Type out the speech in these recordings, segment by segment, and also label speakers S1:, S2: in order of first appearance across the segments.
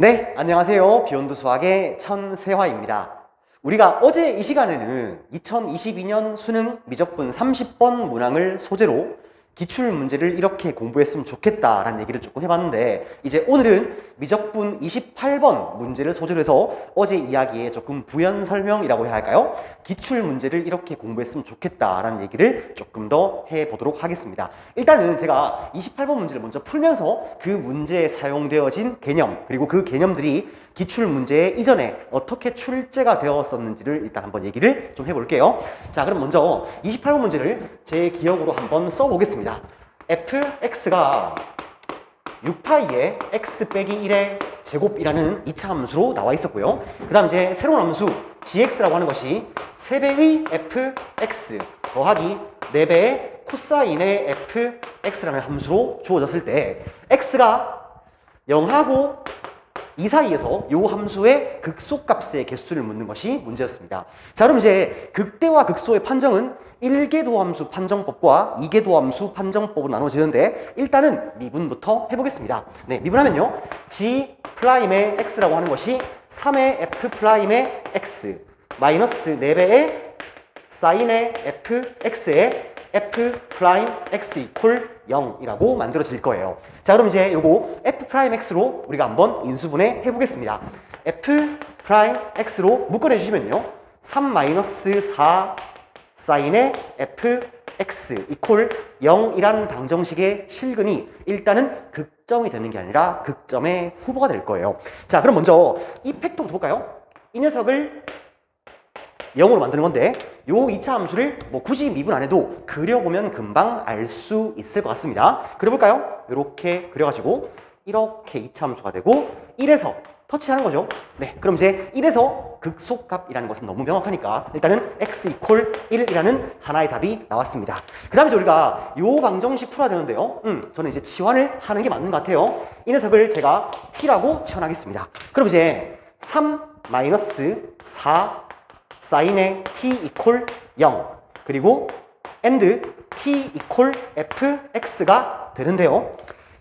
S1: 네, 안녕하세요. 비욘드 수학의 천세화입니다. 우리가 어제 이 시간에는 2022년 수능 미적분 30번 문항을 소재로 기출 문제를 이렇게 공부했으면 좋겠다라는 얘기를 조금 해봤는데, 이제 오늘은 미적분 28번 문제를 소재로 해서 어제 이야기에 조금 부연 설명이라고 해야 할까요? 기출 문제를 이렇게 공부했으면 좋겠다라는 얘기를 조금 더 해보도록 하겠습니다. 일단은 제가 28번 문제를 먼저 풀면서 그 문제에 사용되어진 개념, 그리고 그 개념들이 기출 문제 이전에 어떻게 출제가 되었었는지를 일단 한번 얘기를 좀 해볼게요. 자, 그럼 먼저 28번 문제를 제 기억으로 한번 써보겠습니다. fx가 6파이의 x 빼기 1의 제곱이라는 2차 함수로 나와 있었고요. 그 다음 이제 새로운 함수 gx라고 하는 것이 3배의 fx 더하기 4배의 코사인의 fx라는 함수로 주어졌을 때 x가 0하고 이 사이에서 이 함수의 극소값의 개수를 묻는 것이 문제였습니다. 자, 그럼 이제 극대와 극소의 판정은 1계도함수 판정법과 2계도함수 판정법으로 나눠지는데, 일단은 미분부터 해보겠습니다. 네, 미분하면요, g'의 x라고 하는 것이 3의 f'의 x 마이너스 4배의 사인의 fx의 f'x 이퀄 0이라고 만들어질 거예요. 자, 그럼 이제 요거 f'x로 우리가 한번 인수분해 해보겠습니다. f'x로 묶어내 주시면요, 3-4 사인의 fx 이퀄 0이란 방정식의 실근이 일단은 극점이 되는 게 아니라 극점의 후보가 될 거예요. 자, 그럼 먼저 이 팩터부터 볼까요? 이 녀석을 0으로 만드는 건데, 요 2차 함수를 뭐 굳이 미분 안 해도 그려보면 금방 알 수 있을 것 같습니다. 그려볼까요? 이렇게 그려가지고 이렇게 2차 함수가 되고 1에서 터치하는 거죠. 네, 그럼 이제 1에서 극소값이라는 것은 너무 명확하니까 일단은 x 이퀄 1이라는 하나의 답이 나왔습니다. 그 다음에 우리가 요 방정식 풀어야 되는데요, 저는 이제 치환을 하는 게 맞는 것 같아요. 이 녀석을 제가 t라고 치환하겠습니다. 그럼 이제 3-4 사인의 t 이퀄 0 그리고 and t 이퀄 fx가 되는데요,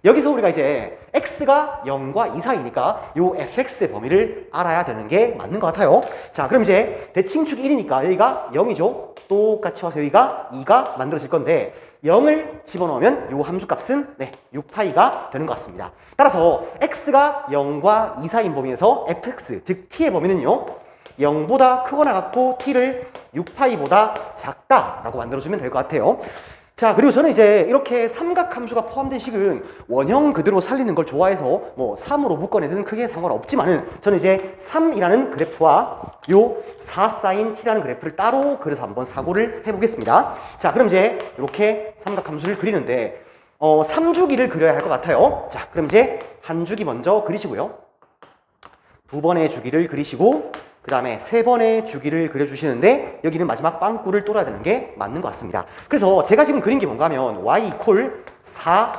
S1: 여기서 우리가 이제 x가 0과 2 사이니까 요 fx의 범위를 알아야 되는 게 맞는 것 같아요. 자, 그럼 이제 대칭축이 1이니까 여기가 0이죠. 똑같이 와서 여기가 2가 만들어질 건데, 0을 집어넣으면 요 함수값은 6파이가 되는 것 같습니다. 따라서 x가 0과 2 사이인 범위에서 fx, 즉 t의 범위는요, 0보다 크거나 같고 t를 6파이보다 작다라고 만들어주면 될 것 같아요. 자, 그리고 저는 이제 이렇게 삼각함수가 포함된 식은 원형 그대로 살리는 걸 좋아해서 뭐 3으로 묶어내든 크게 상관없지만은, 저는 이제 3이라는 그래프와 요 4sin t라는 그래프를 따로 그려서 한번 사고를 해보겠습니다. 자, 그럼 이제 이렇게 삼각함수를 그리는데 3주기를 그려야 할 것 같아요. 자, 그럼 이제 한 주기 먼저 그리시고요, 두 번의 주기를 그리시고, 그 다음에 3번의 주기를 그려주시는데, 여기는 마지막 빵꾸를 뚫어야 되는 게 맞는 것 같습니다. 그래서 제가 지금 그린 게 뭔가 하면 y 이퀄 4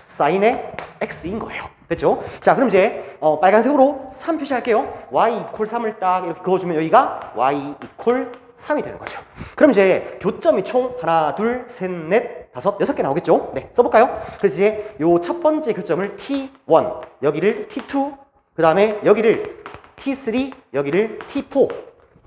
S1: 사인의 x인 거예요. 됐죠? 자, 그럼 이제 빨간색으로 3 표시할게요. y 이퀄 3을 딱 이렇게 그어주면 여기가 y 이퀄 3이 되는 거죠. 그럼 이제 교점이 총 하나, 둘, 셋, 넷, 다섯, 6개 나오겠죠? 네, 써볼까요? 그래서 이제 요 첫 번째 교점을 t1, 여기를 t2, 그 다음에 여기를 t3, 여기를 t4,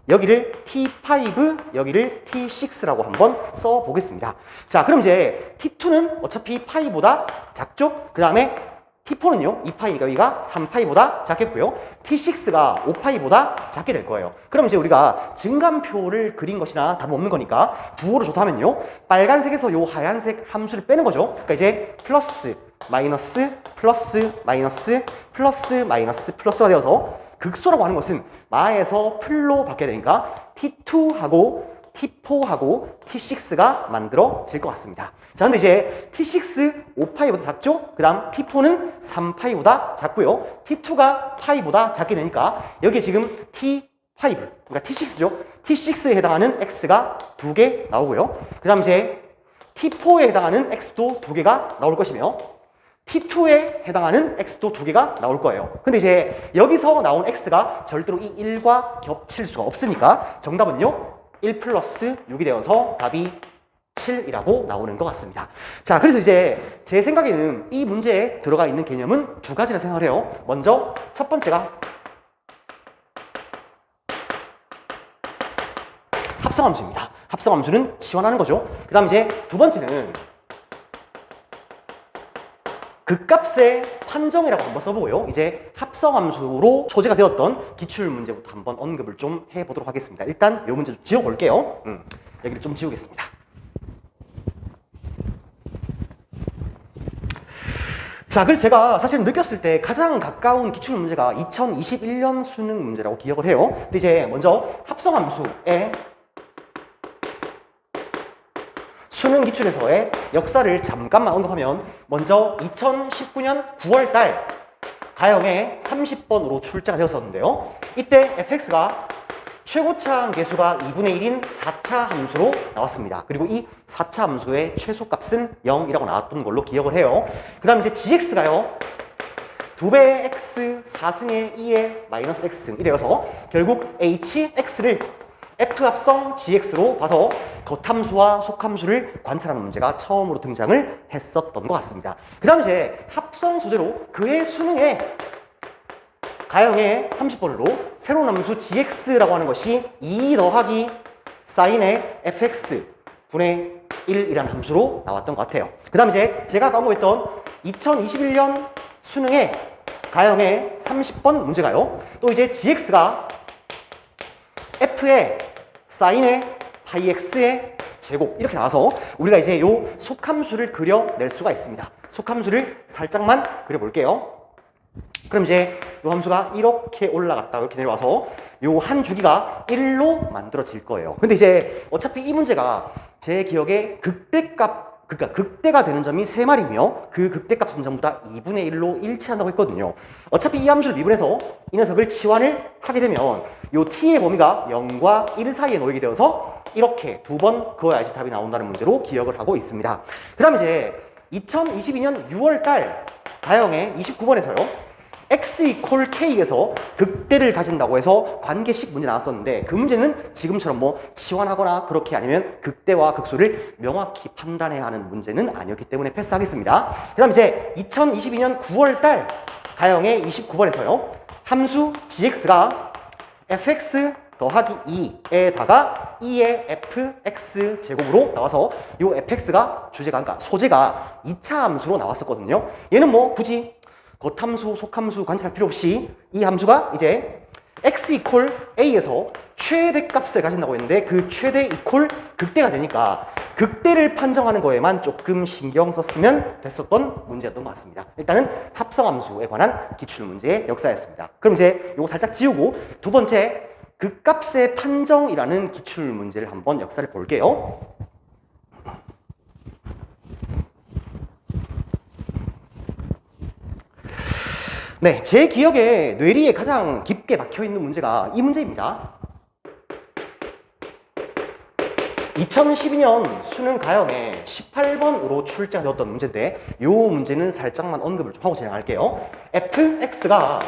S1: 여기를 t5, 여기를 t6라고 한번 써보겠습니다. 자, 그럼 이제 t2는 어차피 파이보다 작죠? 그 다음에 t4는요, 2파이니까 여기가 3파이보다 작겠고요, t6가 5파이보다 작게 될 거예요. 그럼 이제 우리가 증감표를 그린 것이나 다름없는 거니까 부호를 줘서 하면요, 빨간색에서 요 하얀색 함수를 빼는 거죠. 그러니까 이제 플러스, 마이너스, 플러스, 마이너스, 플러스, 마이너스, 플러스가 되어서 극소라고 하는 것은 마에서 풀로 바뀌어야 되니까 T2하고 T4하고 T6가 만들어질 것 같습니다. 자, 근데 이제 T6 5파이보다 작죠? 그 다음 T4는 3파이보다 작고요, T2가 파이보다 작게 되니까 여기에 지금 T5, 그러니까 T6죠. T6에 해당하는 X가 2개 나오고요, 그 다음 이제 T4에 해당하는 X도 2개가 나올 것이며 T2에 해당하는 X도 2개가 나올 거예요. 근데 이제 여기서 나온 X가 절대로 이 1과 겹칠 수가 없으니까 정답은요, 1 플러스 6이 되어서 답이 7이라고 나오는 것 같습니다. 자, 그래서 이제 제 생각에는 이 문제에 들어가 있는 개념은 두 가지라 생각을 해요. 먼저 첫 번째가 합성함수입니다. 합성함수는 치환하는 거죠. 그 다음 이제 두 번째는 극값의 판정이라고 한번 써보고요. 이제 합성함수로 소재가 되었던 기출문제부터 한번 언급을 좀 해보도록 하겠습니다. 일단 이 문제 좀 지워볼게요. 여기를 좀 지우겠습니다. 자, 그래서 제가 사실 느꼈을 때 가장 가까운 기출문제가 2021년 수능 문제라고 기억을 해요. 근데 이제 먼저 합성함수의 수능 기출에서의 역사를 잠깐만 언급하면 먼저 2019년 9월달 가형에 30번으로 출제가 되었었는데요. 이때 fx가 최고차항 계수가 2분의 1인 4차 함수로 나왔습니다. 그리고 이 4차 함수의 최소값은 0이라고 나왔던 걸로 기억을 해요. 그 다음 이제 gx가요 2배의 x 4승의 2의 마이너스 x승이 되어서 결국 hx를 F합성 gx로 봐서 겉함수와 속함수를 관찰하는 문제가 처음으로 등장을 했었던 것 같습니다. 그 다음 이제 합성 소재로 그의 수능에 가형의 30번으로 새로운 함수 gx라고 하는 것이 2 더하기 사인의 fx 분의 1이라는 함수로 나왔던 것 같아요. 그 다음 이제 제가 아까 언급했던 2021년 수능의 가형의 30번 문제가요. 또 이제 gx가 f의 사인의 파이 x의 제곱 이렇게 나와서 우리가 이제 요 속함수를 그려낼 수가 있습니다. 속함수를 살짝만 그려볼게요. 그럼 이제 요 함수가 이렇게 올라갔다 이렇게 내려와서 요 한 주기가 1로 만들어질 거예요. 근데 이제 어차피 이 문제가 제 기억에 극대값, 그러니까 극대가 되는 점이 3마리이며 그 극대값은 전부 다 2분의 1로 일치한다고 했거든요. 어차피 이 함수를 미분해서 이 녀석을 치환을 하게 되면 요 t의 범위가 0과 1 사이에 놓이게 되어서 이렇게 두 번 그어야지 답이 나온다는 문제로 기억을 하고 있습니다. 그 다음 이제 2022년 6월달 가형의 29번에서요. x 이퀄 k에서 극대를 가진다고 해서 관계식 문제 나왔었는데 그 문제는 지금처럼 뭐 치환하거나 그렇게 아니면 극대와 극소를 명확히 판단해야 하는 문제는 아니었기 때문에 패스하겠습니다. 그 다음 이제 2022년 9월달 가형의 29번에서요. 함수 gx가 fx 더하기 2에다가 2의 fx 제곱으로 나와서 이 fx가 주제가, 그러니까 소재가 2차 함수로 나왔었거든요. 얘는 뭐 굳이 겉함수, 속함수 관찰할 필요 없이 이 함수가 이제 x 이퀄 a에서 최대값을 가진다고 했는데 그 최대 이퀄 극대가 되니까 극대를 판정하는 거에만 조금 신경 썼으면 됐었던 문제였던 것 같습니다. 일단은 합성함수에 관한 기출문제의 역사였습니다. 그럼 이제 이거 살짝 지우고 두 번째 극값의 판정이라는 기출문제를 한번 역사를 볼게요. 네, 제 기억에 뇌리에 가장 깊게 박혀있는 문제가 이 문제입니다. 2012년 수능 가형에 18번으로 출제가 되었던 문제인데 이 문제는 살짝만 언급을 좀 하고 진행할게요. fx가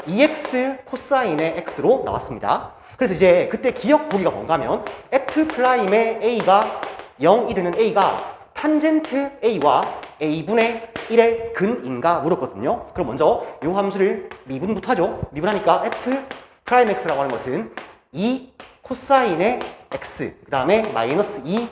S1: 2x 코사인의 x로 나왔습니다. 그래서 이제 그때 기억 보기가 뭔가 하면 f'의 a가 0이 되는 a가 탄젠트 a와 a분의 1의 근인가 물었거든요. 그럼 먼저 이 함수를 미분부터 하죠. 미분하니까 f'x라고 하는 것은 2 코사인의 x 그 다음에 마이너스 2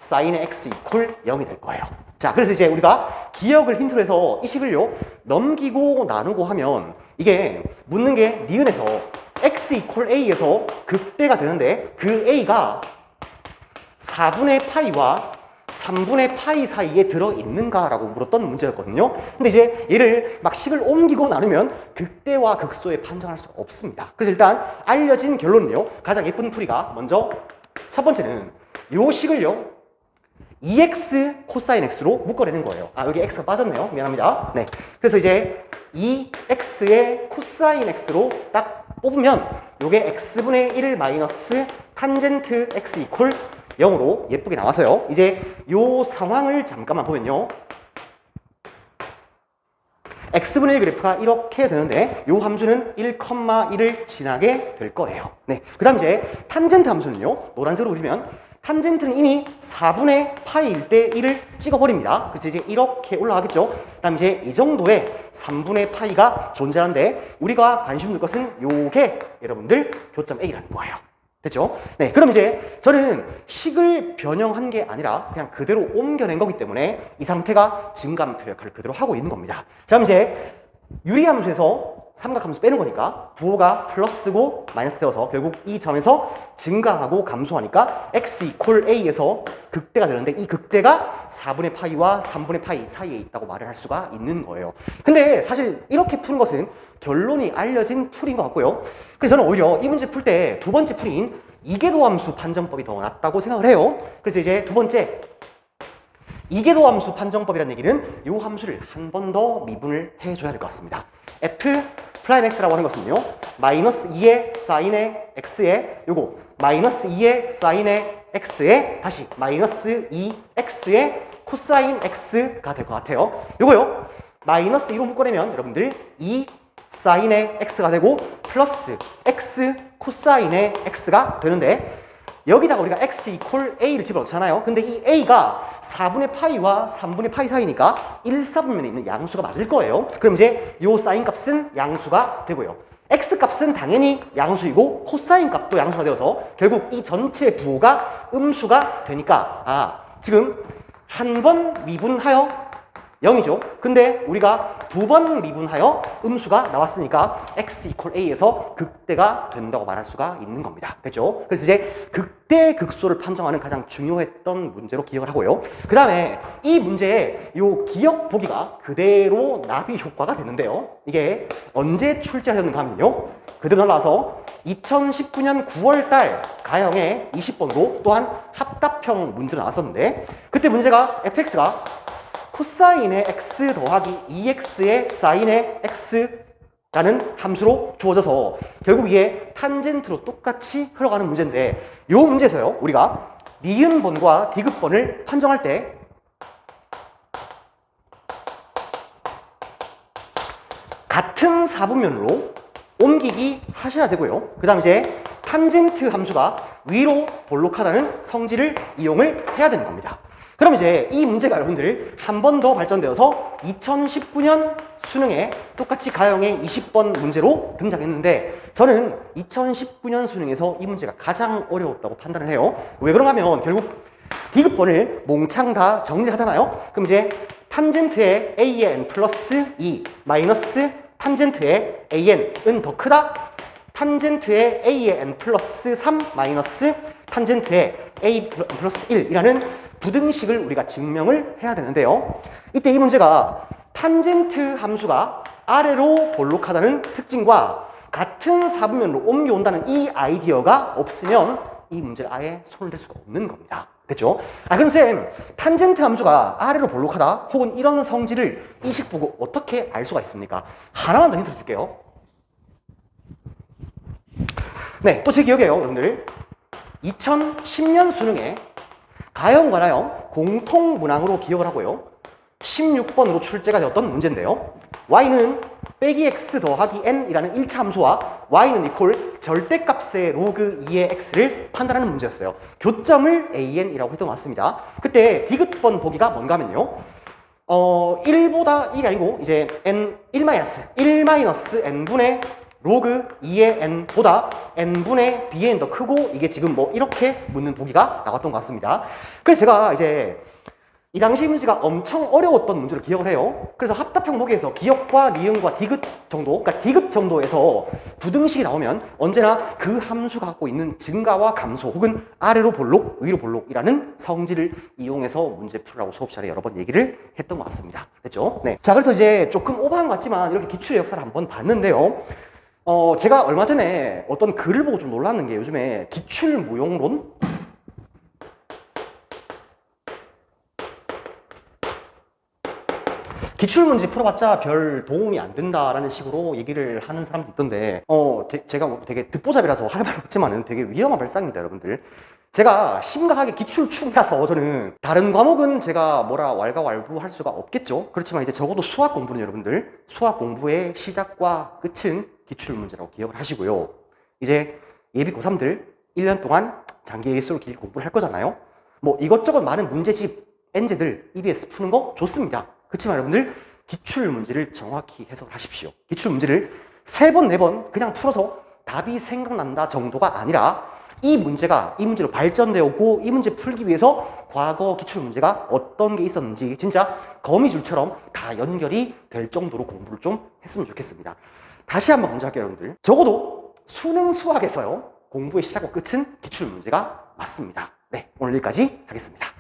S1: 사인의 x 이퀄 0이 될 거예요. 자, 그래서 이제 우리가 기억을 힌트로 해서 이 식을요 넘기고 나누고 하면 이게 묻는 게 니은에서 x 이퀄 a에서 극대가 되는데 그 a가 4분의 파이와 3분의 파이 사이에 들어있는가 라고 물었던 문제였거든요. 근데 이제 얘를 막 식을 옮기고 나누면 극대와 극소에 판정할 수 없습니다. 그래서 일단 알려진 결론은요, 가장 예쁜 풀이가 먼저 첫 번째는 요 식을요 2x 코사인 x로 묶어내는 거예요. 아, 여기 x가 빠졌네요. 미안합니다. 네. 그래서 이제 2x의 코사인 x로 딱 뽑으면 요게 x분의 1 마이너스 탄젠트 x 이퀄 0으로 예쁘게 나와서요. 이제 요 상황을 잠깐만 보면요. x분의 1 그래프가 이렇게 되는데 요 함수는 1,1을 지나게 될 거예요. 네. 그 다음 이제 탄젠트 함수는요. 노란색으로 그리면 탄젠트는 이미 4분의 파이일 때 1을 찍어버립니다. 그래서 이제 이렇게 올라가겠죠. 그 다음 이제 이 정도의 3분의 파이가 존재하는데 우리가 관심 둘 것은 요게 여러분들 교점 A라는 거예요. 됐죠? 네, 그럼 이제 저는 식을 변형한 게 아니라 그냥 그대로 옮겨낸 거기 때문에 이 상태가 증가함수 역할을 그대로 하고 있는 겁니다. 자, 그럼 이제 유리함수에서 삼각함수 빼는 거니까 부호가 플러스고 마이너스 되어서 결국 이 점에서 증가하고 감소하니까 x 이퀄 a에서 극대가 되는데 이 극대가 4분의 파이와 3분의 파이 사이에 있다고 말을 할 수가 있는 거예요. 근데 사실 이렇게 푸는 것은 결론이 알려진 풀인 것 같고요. 그래서 저는 오히려 이 문제 풀 때 두 번째 풀인 이계도함수 판정법이 더 낫다고 생각을 해요. 그래서 이제 두 번째 이계도함수 판정법이라는 얘기는 이 함수를 한 번 더 미분을 해줘야 될 것 같습니다. f 프라임 x라고 하는 것은요, 마이너스 2의 사인의 x에 요거 마이너스 2의 사인의 x에 다시 마이너스 2x의 코사인 x가 될 것 같아요. 요거요, 마이너스 2로 묶어내면 여러분들 2 사인의 x가 되고 플러스 x 코사인의 x가 되는데 여기다가 우리가 x 이퀄 a를 집어넣잖아요. 근데 이 a가 4분의 파이와 3분의 파이 사이니까 1, 4분면에 있는 양수가 맞을 거예요. 그럼 이제 요 사인 값은 양수가 되고요. x 값은 당연히 양수이고 코사인 값도 양수가 되어서 결국 이 전체 부호가 음수가 되니까 지금 한 번 미분하여 0이죠. 근데 우리가 두 번 미분하여 음수가 나왔으니까 x 이퀄 a에서 극대가 된다고 말할 수가 있는 겁니다. 됐죠? 그래서 이제 극대 극소를 판정하는 가장 중요했던 문제로 기억을 하고요. 그 다음에 이 문제에 요 기억 보기가 그대로 나비 효과가 되는데요. 이게 언제 출제하였는가 하면요, 그대로 날라와서 2019년 9월달 가형의 20번으로 또한 합답형 문제가 나왔었는데 그때 문제가 fx가 코사인의 x 더하기 2x의 사인의 x라는 함수로 주어져서 결국 이게 탄젠트로 똑같이 흘러가는 문제인데 이 문제에서요, 우리가 니은번과 디귿번을 판정할 때 같은 사분면으로 옮기기 하셔야 되고요. 그 다음 이제 탄젠트 함수가 위로 볼록하다는 성질을 이용을 해야 되는 겁니다. 그럼 이제 이 문제가 여러분들 한 번 더 발전되어서 2019년 수능에 똑같이 가형의 20번 문제로 등장했는데 저는 2019년 수능에서 이 문제가 가장 어려웠다고 판단을 해요. 왜 그런가 하면 결국 디귿번을 몽창 다 정리를 하잖아요. 그럼 이제 탄젠트의 a의 n 플러스 2 마이너스 탄젠트의 an은 더 크다, 탄젠트의 a의 n 플러스 3 마이너스 탄젠트의 a 플러스 1이라는 부등식을 우리가 증명을 해야 되는데요. 이때 이 문제가 탄젠트 함수가 아래로 볼록하다는 특징과 같은 사분면으로 옮겨온다는 이 아이디어가 없으면 이 문제를 아예 손을 댈 수가 없는 겁니다. 됐죠? 그럼 쌤, 탄젠트 함수가 아래로 볼록하다 혹은 이런 성질을 이 식 보고 어떻게 알 수가 있습니까? 하나만 더 힌트 줄게요. 네, 또 제 기억에요, 여러분들. 2010년 수능에 가형, 관하형 공통 문항으로 기억을 하고요. 16번으로 출제가 되었던 문제인데요. y는 빼기 x 더하기 n이라는 1차 함수와 y는 이퀄 절대값의 로그 2의 x를 판단하는 문제였어요. 교점을 an이라고 했던 것 같습니다. 그때 디귿번 보기가 뭔가 하면요, 1보다 1이 아니고 이제 n 1-n분의 로그 2의 n보다 n분의 b의 n 더 크고 이게 지금 뭐 이렇게 묻는 보기가 나왔던 것 같습니다. 그래서 제가 이제 이 당시 문제가 엄청 어려웠던 문제를 기억을 해요. 그래서 합답형 보기에서 기역과 니은과 디귿 정도, 그러니까 디귿 정도에서 부등식이 나오면 언제나 그 함수가 갖고 있는 증가와 감소 혹은 아래로 볼록, 위로 볼록이라는 성질을 이용해서 문제 풀라고 수업 시간에 여러 번 얘기를 했던 것 같습니다. 됐죠? 네. 자, 그래서 이제 조금 오버한 것 같지만 이렇게 기출의 역사를 한번 봤는데요. 제가 얼마 전에 어떤 글을 보고 좀 놀랐는 게 요즘에 기출무용론? 기출문제 풀어봤자 별 도움이 안 된다라는 식으로 얘기를 하는 사람도 있던데 제가 되게 듣보잡이라서 할 말 없지만은 되게 위험한 발상입니다, 여러분들. 제가 심각하게 기출충이라서 저는 다른 과목은 제가 뭐라 왈가왈부 할 수가 없겠죠. 그렇지만 이제 적어도 수학 공부는 여러분들 수학 공부의 시작과 끝은 기출문제라고 기억을 하시고요. 이제 예비 고3들 1년 동안 장기 일수록 길게 공부를 할 거잖아요. 뭐 이것저것 많은 문제집, 엔제들 EBS 푸는 거 좋습니다. 그렇지만 여러분들 기출 문제를 정확히 해석을 하십시오. 기출 문제를 3번, 4번 그냥 풀어서 답이 생각난다 정도가 아니라 이 문제로 발전되었고 이 문제 풀기 위해서 과거 기출 문제가 어떤 게 있었는지 진짜 거미줄처럼 다 연결이 될 정도로 공부를 좀 했으면 좋겠습니다. 다시 한번 강조할게요, 여러분들. 적어도 수능 수학에서요, 공부의 시작과 끝은 기출 문제가 맞습니다. 네, 오늘 여기까지 하겠습니다.